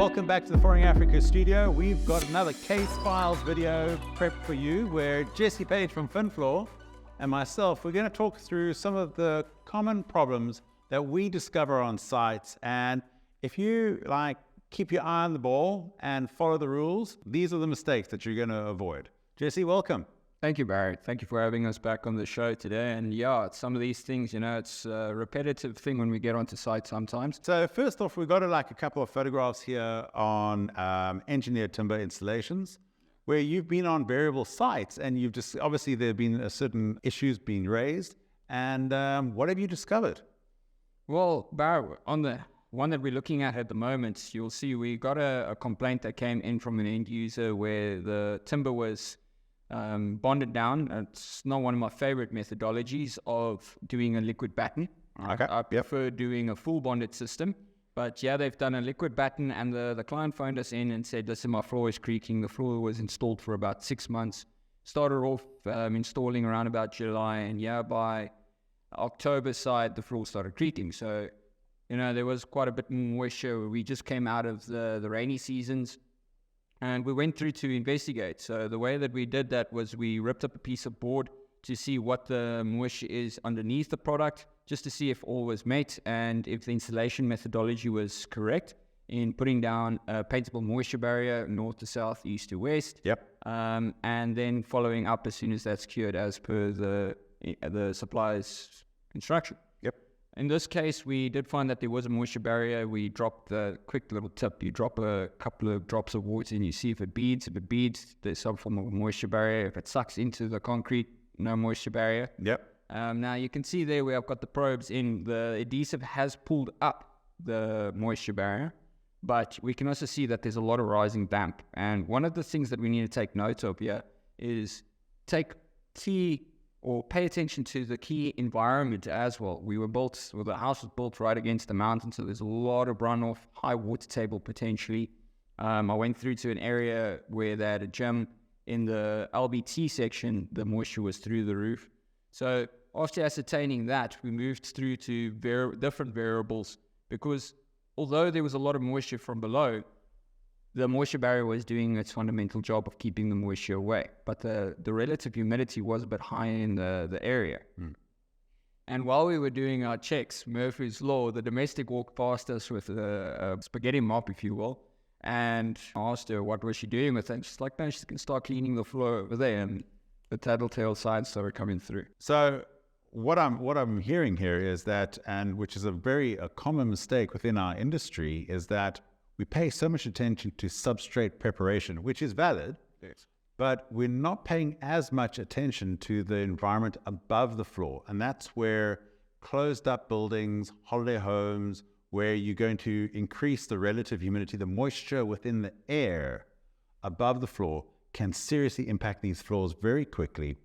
Welcome back to the Flooring Africa studio. We've got another case files video prepped for you where Jesse Page from Finfloor and myself, we're going to talk through some of the common problems that we discover on sites. And if you keep your eye on the ball and follow the rules, these are the mistakes that you're going to avoid. Jesse, welcome. Thank you, Barry. Thank you for having us back on the show today. And yeah, some of these things, it's a repetitive thing when we get onto site sometimes. So first off, we've got a couple of photographs here on engineered timber installations where you've been on variable sites and you've just, obviously there have been certain issues being raised. And what have you discovered? Well, Barry, on the one that we're looking at the moment, you'll see we got a complaint that came in from an end user where the timber was bonded down. It's not one of my favorite methodologies of doing a liquid batten. Okay. I prefer doing a full bonded system. But yeah, they've done a liquid batten, and the client phoned us in and said, listen, my floor is creaking. The floor was installed for about 6 months. Started off installing around about July, and yeah, by October side, the floor started creaking. So, there was quite a bit more moisture. We just came out of the rainy seasons. And we went through to investigate. So the way that we did that was we ripped up a piece of board to see what the moisture is underneath the product, just to see if all was met and if the installation methodology was correct in putting down a paintable moisture barrier north to south, east to west. Yep. And then following up as soon as that's cured as per the supplier's instruction. Yep. In this case, we did find that there was a moisture barrier. We dropped the quick little tip. You drop a couple of drops of water and you see if it beads. If it beads, there's some form of moisture barrier. If it sucks into the concrete, no moisture barrier. Yep. Now you can see there where I've got the probes in. The adhesive has pulled up the moisture barrier, but we can also see that there's a lot of rising damp. And one of the things that we need to take note of here is pay attention to the key environment as well. The house was built right against the mountain, so there's a lot of runoff, high water table potentially. I went through to an area where they had a gym. In the LBT section, the moisture was through the roof. So after ascertaining that, we moved through to different variables, because although there was a lot of moisture from below, the moisture barrier was doing its fundamental job of keeping the moisture away. But the relative humidity was a bit higher in the area. Mm. And while we were doing our checks, Murphy's Law, the domestic walked past us with a spaghetti mop, if you will, and asked her what was she doing with it. And she's like, no, she can start cleaning the floor over there. And the tattletale signs started coming through. So what I'm hearing here is that, and which is a common mistake within our industry, is that we pay so much attention to substrate preparation, which is valid, yes, but we're not paying as much attention to the environment above the floor. And that's where closed up buildings, holiday homes, where you're going to increase the relative humidity, the moisture within the air above the floor can seriously impact these floors very quickly.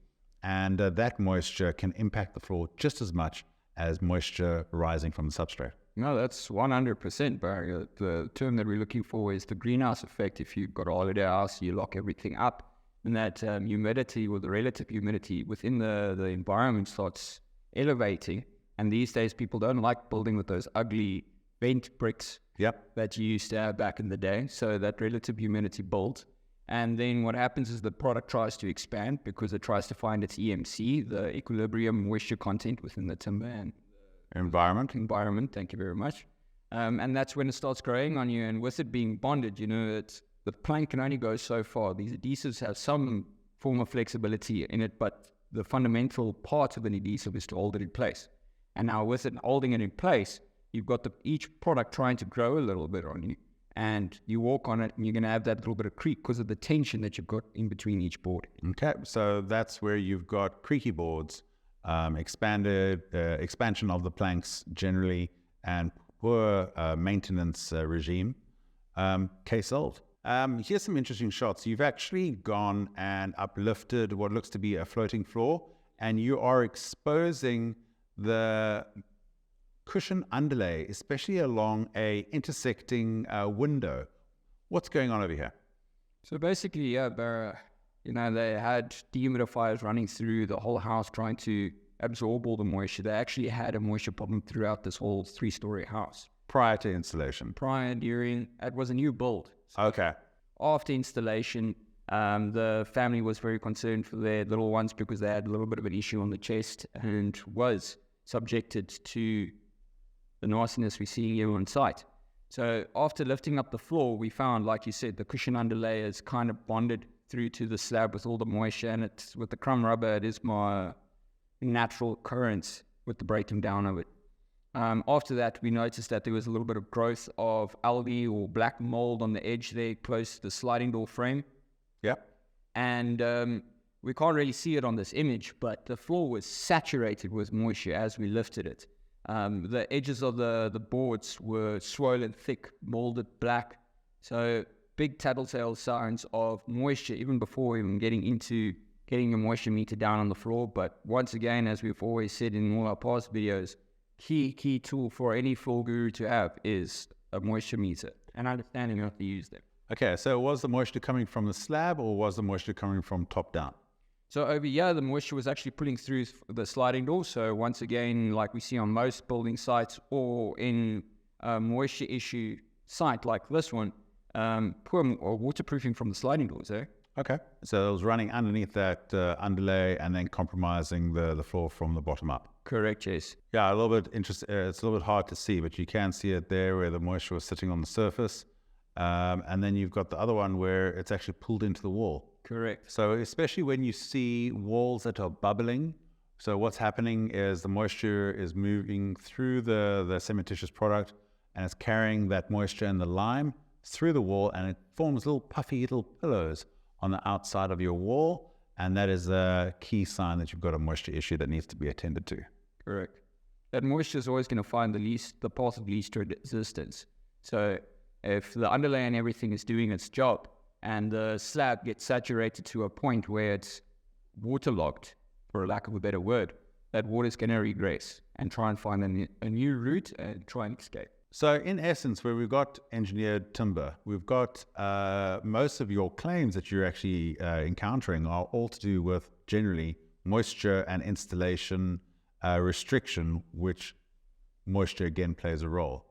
And that moisture can impact the floor just as much as moisture rising from the substrate. No, that's 100%, Barry. The term that we're looking for is the greenhouse effect. If you've got a holiday house, you lock everything up, and that humidity, or the relative humidity within the environment, starts elevating. And these days, people don't like building with those ugly bent bricks that you used to have back in the day. So that relative humidity builds. And then what happens is the product tries to expand because it tries to find its EMC, the equilibrium moisture content within the timber and environment, thank you very much. And that's when it starts growing on you. And with it being bonded, the plank can only go so far. These adhesives have some form of flexibility in it, but the fundamental part of an adhesive is to hold it in place. And now with it holding it in place, you've got each product trying to grow a little bit on you. And you walk on it and you're going to have that little bit of creak because of the tension that you've got in between each board. Okay, so that's where you've got creaky boards, expansion of the planks generally, and poor maintenance regime. Case solved. Here's some interesting shots. You've actually gone and uplifted what looks to be a floating floor, and you are exposing the cushion underlay, especially along a intersecting window. What's going on over here? So basically, they had dehumidifiers running through the whole house trying to absorb all the moisture. They actually had a moisture problem throughout this whole 3-story house. prior to installation? Prior, during, it was a new build. Okay. After installation, the family was very concerned for their little ones because they had a little bit of an issue on the chest and was subjected to the nastiness we're seeing here on site. So after lifting up the floor, we found, like you said, the cushion underlay is kind of bonded through to the slab with all the moisture, and it's with the crumb rubber, it is my natural occurrence with the breaking down of it. After that, we noticed that there was a little bit of growth of algae or black mold on the edge there close to the sliding door frame. Yep. And we can't really see it on this image, but the floor was saturated with moisture as we lifted it. The edges of the boards were swollen thick, molded black. So big tattletale signs of moisture even before even getting the moisture meter down on the floor. But once again, as we've always said in all our past videos, key tool for any floor guru to have is a moisture meter and understanding how to use them. Okay, so was the moisture coming from the slab or was the moisture coming from top down? So over here, the moisture was actually pulling through the sliding door. So once again, like we see on most building sites or in a moisture issue site like this one, poor waterproofing from the sliding doors, eh? Okay, so it was running underneath that underlay and then compromising the floor from the bottom up. Correct, yes. Yeah, a little bit interesting. It's a little bit hard to see, but you can see it there where the moisture was sitting on the surface. And then you've got the other one where it's actually pulled into the wall. Correct. So especially when you see walls that are bubbling, so what's happening is the moisture is moving through the cementitious product and it's carrying that moisture and the lime through the wall, and it forms little puffy little pillows on the outside of your wall, and that is a key sign that you've got a moisture issue that needs to be attended to. Correct. That moisture is always going to find the path of least resistance. So if the underlay and everything is doing its job and the slab gets saturated to a point where it's waterlogged, for lack of a better word, that water is going to regress and try and find a new route and try and escape. So in essence, where we've got engineered timber, we've got most of your claims that you're actually encountering are all to do with generally moisture and installation restriction, which moisture again plays a role.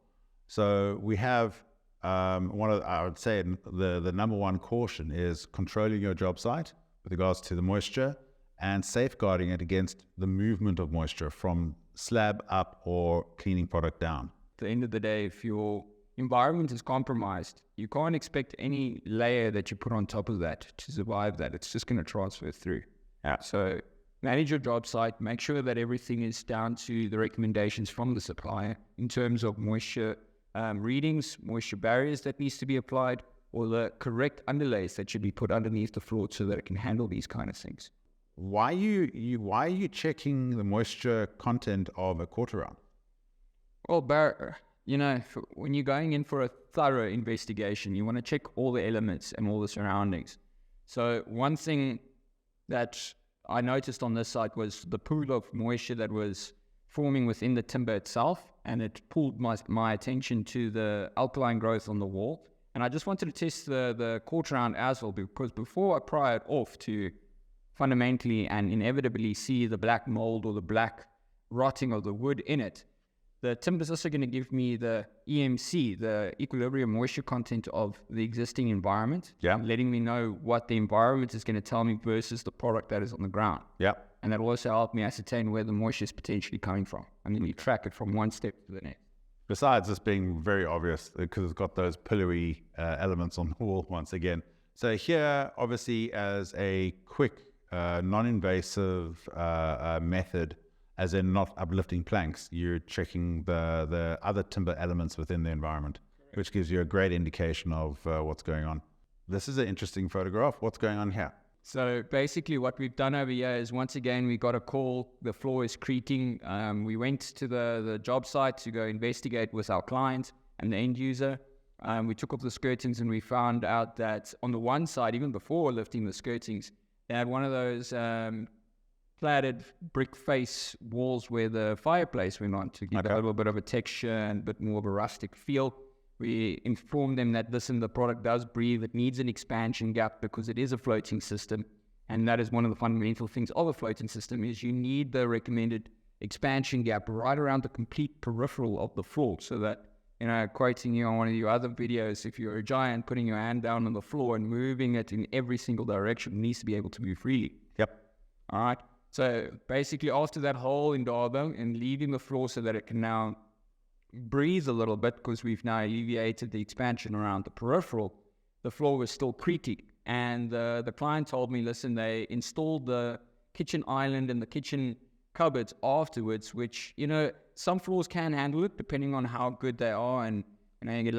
So we have I would say the number one caution is controlling your job site with regards to the moisture and safeguarding it against the movement of moisture from slab up or cleaning product down. At the end of the day, if your environment is compromised, you can't expect any layer that you put on top of that to survive that. It's just going to transfer through. Yeah. So manage your job site, make sure that everything is down to the recommendations from the supplier in terms of moisture readings, moisture barriers that needs to be applied, or the correct underlays that should be put underneath the floor so that it can handle these kind of things. Why are you checking the moisture content of a quarter round? Well, when you're going in for a thorough investigation, you want to check all the elements and all the surroundings. So one thing that I noticed on this site was the pool of moisture that was forming within the timber itself, and it pulled my attention to the alkaline growth on the wall. And I just wanted to test the quarter round as well, because before I pry it off to fundamentally and inevitably see the black mold or the black rotting of the wood in it, the timber is also going to give me the EMC, the equilibrium moisture content of the existing environment, letting me know what the environment is going to tell me versus the product that is on the ground. Yeah. And that will also help me ascertain where the moisture is potentially coming from. And then you track it from one step to the next. Besides this being very obvious, because it's got those pillowy elements on the wall once again. So here, obviously, as a quick, non-invasive method, as in not uplifting planks, you're checking the other timber elements within the environment, which gives you a great indication of what's going on. This is an interesting photograph. What's going on here? So basically what we've done over here is, once again, we got a call, the floor is creaking. We went to the job site to go investigate with our client and the end user. We took off the skirtings and we found out that on the one side, even before lifting the skirtings, they had one of those platted brick face walls where the fireplace went on to give it a little bit of a texture and a bit more of a rustic feel. We informed them that the product does breathe. It needs an expansion gap because it is a floating system. And that is one of the fundamental things of a floating system, is you need the recommended expansion gap right around the complete peripheral of the floor so that quoting you on one of your other videos, if you're a giant, putting your hand down on the floor and moving it in every single direction, it needs to be able to move freely. Yep. All right. So basically, after that whole indaba and leaving the floor so that it can now breathe a little bit, because we've now alleviated the expansion around the peripheral, the floor was still creaky. And the client told me, listen, they installed the kitchen island and the kitchen cupboards afterwards, which, some floors can handle it depending on how good they are. And, you get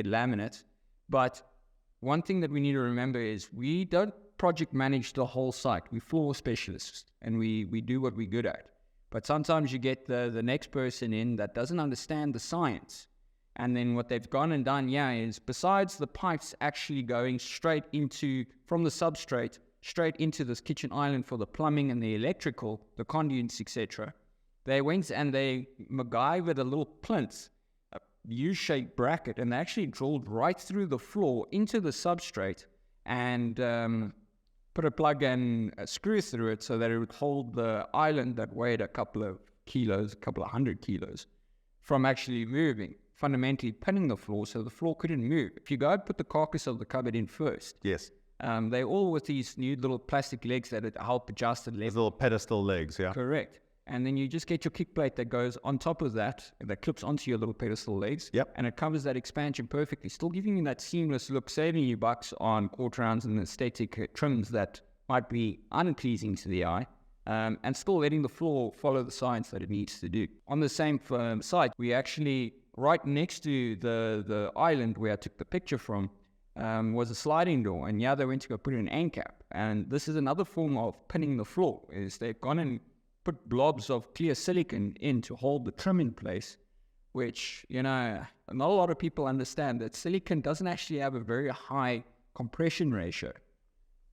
laminates. But one thing that we need to remember is we don't project manage the whole site. We're floor specialists and we do what we're good at. But sometimes you get the next person in that doesn't understand the science. And then what they've gone and done, is besides the pipes actually going straight from the substrate, straight into this kitchen island for the plumbing and the electrical, the conduits, etc., they went and they MacGyvered a little plinth, a U-shaped bracket, and they actually drilled right through the floor into the substrate and put a plug and a screw through it so that it would hold the island that weighed a couple of 100 kilos from actually moving, fundamentally pinning the floor so the floor couldn't move. If you go and put the carcass of the cupboard in first, Yes. they're all with these new little plastic legs that help adjust the level. These little pedestal legs, yeah. Correct. And then you just get your kick plate that goes on top of that clips onto your little pedestal legs. Yep. And it covers that expansion perfectly, still giving you that seamless look, saving you bucks on quarter rounds and aesthetic trims that might be unpleasing to the eye, and still letting the floor follow the science that it needs to do. On the same site, we actually, right next to the island where I took the picture from, was a sliding door. And they went to go put in an end cap. And this is another form of pinning the floor, is they've gone and put blobs of clear silicone in to hold the trim in place, which, not a lot of people understand that silicone doesn't actually have a very high compression ratio.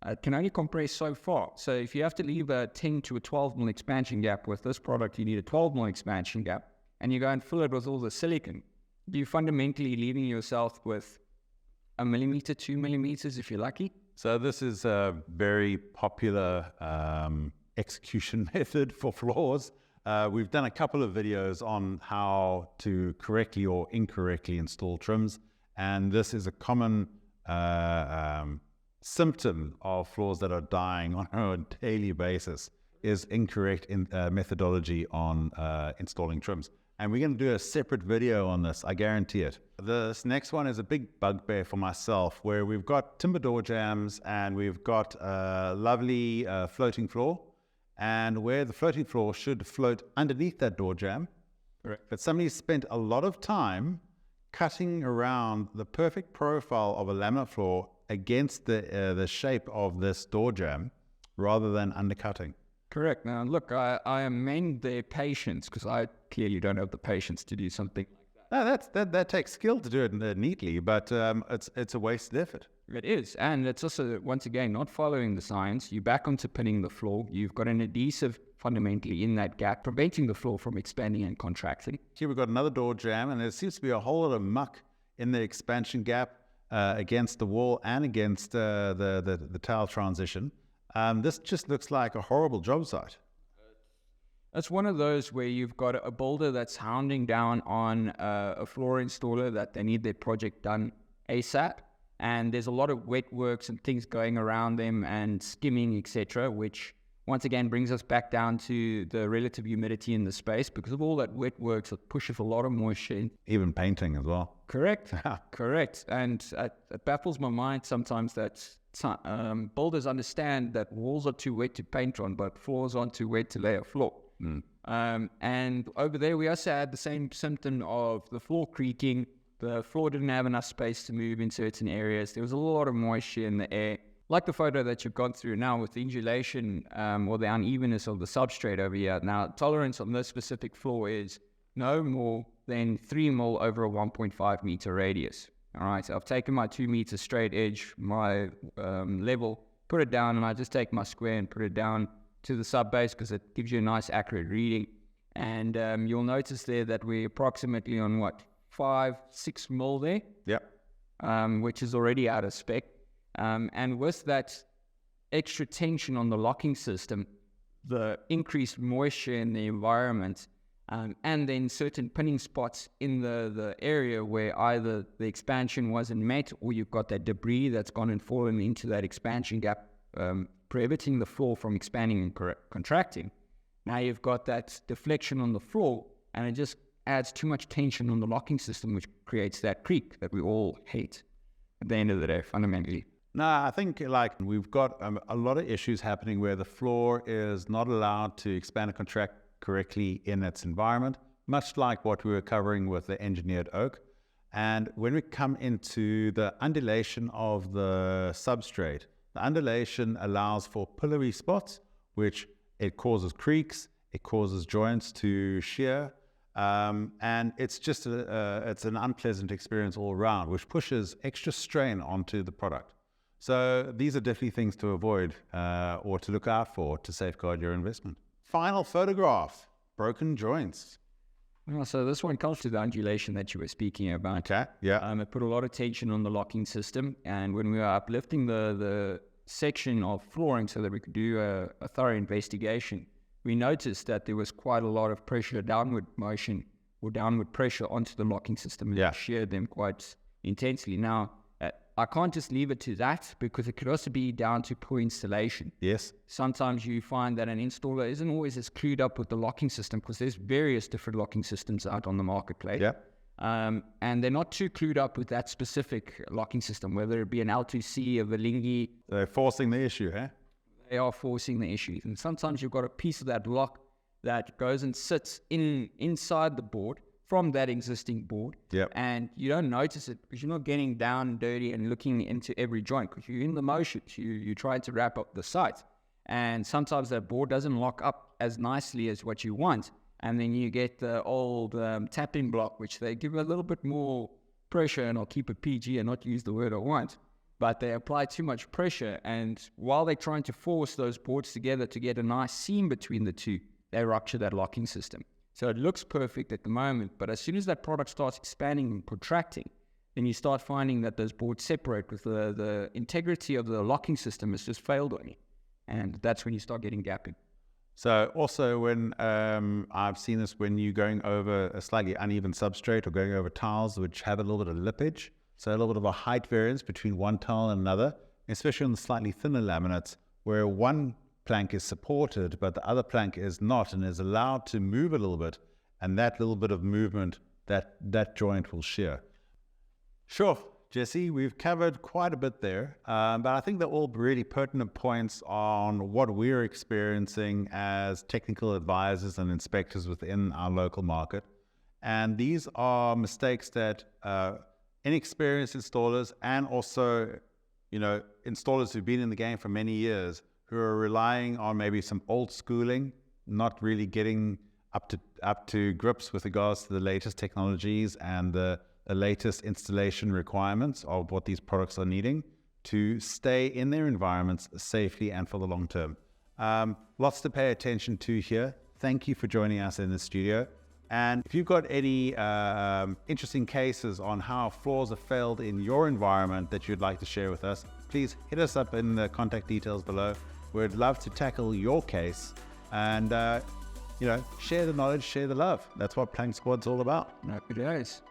It can only compress so far. So if you have to leave a 10 to a 12 mil expansion gap with this product, you need a 12 mil expansion gap, and you go and fill it with all the silicone, you're fundamentally leaving yourself with 1 millimeter, 2 millimeters if you're lucky. So this is a very popular execution method for floors. We've done a couple of videos on how to correctly or incorrectly install trims, and this is a common symptom of floors that are dying on a daily basis, is incorrect methodology on installing trims. And we're going to do a separate video on this, I guarantee it. This next one is a big bugbear for myself, where we've got timber door jambs and we've got a lovely floating floor, and where the floating floor should float underneath that door jamb. Correct. But somebody spent a lot of time cutting around the perfect profile of a laminate floor against the shape of this door jamb rather than undercutting. Correct. Now, look, I amend their patience, because I clearly don't have the patience to do something like that. No, that takes skill to do it neatly, but it's a wasted effort. It is. And it's also, once again, not following the science. You're back onto pinning the floor. You've got an adhesive fundamentally in that gap, preventing the floor from expanding and contracting. Here we've got another door jamb, and there seems to be a whole lot of muck in the expansion gap against the wall and against the tile transition. This just looks like a horrible job site. It's one of those where you've got a builder that's hounding down on a floor installer that they need their project done ASAP. And there's a lot of wet works and things going around them and skimming, etc., which once again brings us back down to the relative humidity in the space, because of all that wet works, it pushes a lot of moisture in. Even painting as well. Correct. Correct. And it baffles my mind sometimes that builders understand that walls are too wet to paint on, but floors aren't too wet to lay a floor. And over there, we also had the same symptom of the floor creaking. The floor didn't have enough space to move in certain areas. There was a lot of moisture in the air. Like the photo that you've gone through now with the undulation or the unevenness of the substrate over here. Now, tolerance on this specific floor is no more than 3 mil over a 1.5 meter radius. All right, so I've taken my 2 meter straight edge, my level, put it down, and I just take my square and put it down to the sub base, because it gives you a nice accurate reading. And you'll notice there that we're approximately on 5-6 mil there. Yep. Which is already out of spec. And with that extra tension on the locking system, the increased moisture in the environment, and then certain pinning spots in the area where either the expansion wasn't met or you've got that debris that's gone and fallen into that expansion gap, prohibiting the floor from expanding and contracting. Now you've got that deflection on the floor, and it just adds too much tension on the locking system, which creates that creak that we all hate at the end of the day, fundamentally. No, I think like we've got a lot of issues happening where the floor is not allowed to expand and contract correctly in its environment, much like what we were covering with the engineered oak. And when we come into the undulation of the substrate, the undulation allows for pillory spots, which it causes creaks, it causes joints to shear, and it's just it's an unpleasant experience all around, which pushes extra strain onto the product. So these are definitely things to avoid or to look out for to safeguard your investment. Final photograph, broken joints. Well, so this one comes to the undulation that you were speaking about. Okay, yeah. It put a lot of tension on the locking system, and when we were uplifting the section of flooring so that we could do a thorough investigation, we noticed that there was quite a lot of pressure, downward motion or downward pressure onto the locking system, and it sheared them quite intensely. Now, I can't just leave it to that, because it could also be down to poor installation. Yes. Sometimes you find that an installer isn't always as clued up with the locking system, because there's various different locking systems out on the marketplace. Yeah. And they're not too clued up with that specific locking system, whether it be an L2C, a Valingi. They're forcing the issue, eh? They are forcing the issue. And sometimes you've got a piece of that lock that goes and sits inside the board from that existing board. Yep. And you don't notice it because you're not getting down and dirty and looking into every joint, because you're in the motions. You're trying to wrap up the site. And sometimes that board doesn't lock up as nicely as what you want. And then you get the old tapping block, which they give a little bit more pressure, and I'll keep it PG and not use the word I want. But they apply too much pressure, and while they're trying to force those boards together to get a nice seam between the two, they rupture that locking system. So it looks perfect at the moment, but as soon as that product starts expanding and contracting, then you start finding that those boards separate, because the integrity of the locking system has just failed on you. And that's when you start getting gapping. So also when I've seen this when you're going over a slightly uneven substrate or going over tiles which have a little bit of lippage, so a little bit of a height variance between one tile and another, especially on the slightly thinner laminates, where one plank is supported but the other plank is not and is allowed to move a little bit, and that little bit of movement, that joint will shear. Sure, Jesse, we've covered quite a bit there, but I think they're all really pertinent points on what we're experiencing as technical advisors and inspectors within our local market. And these are mistakes that inexperienced installers and also, installers who've been in the game for many years, who are relying on maybe some old schooling, not really getting up to grips with regards to the latest technologies and the latest installation requirements of what these products are needing to stay in their environments safely and for the long term. Lots to pay attention to here. Thank you for joining us in the studio. And if you've got any interesting cases on how floors have failed in your environment that you'd like to share with us, please hit us up in the contact details below. We'd love to tackle your case and, share the knowledge, share the love. That's what Plank Squad's all about. Happy days.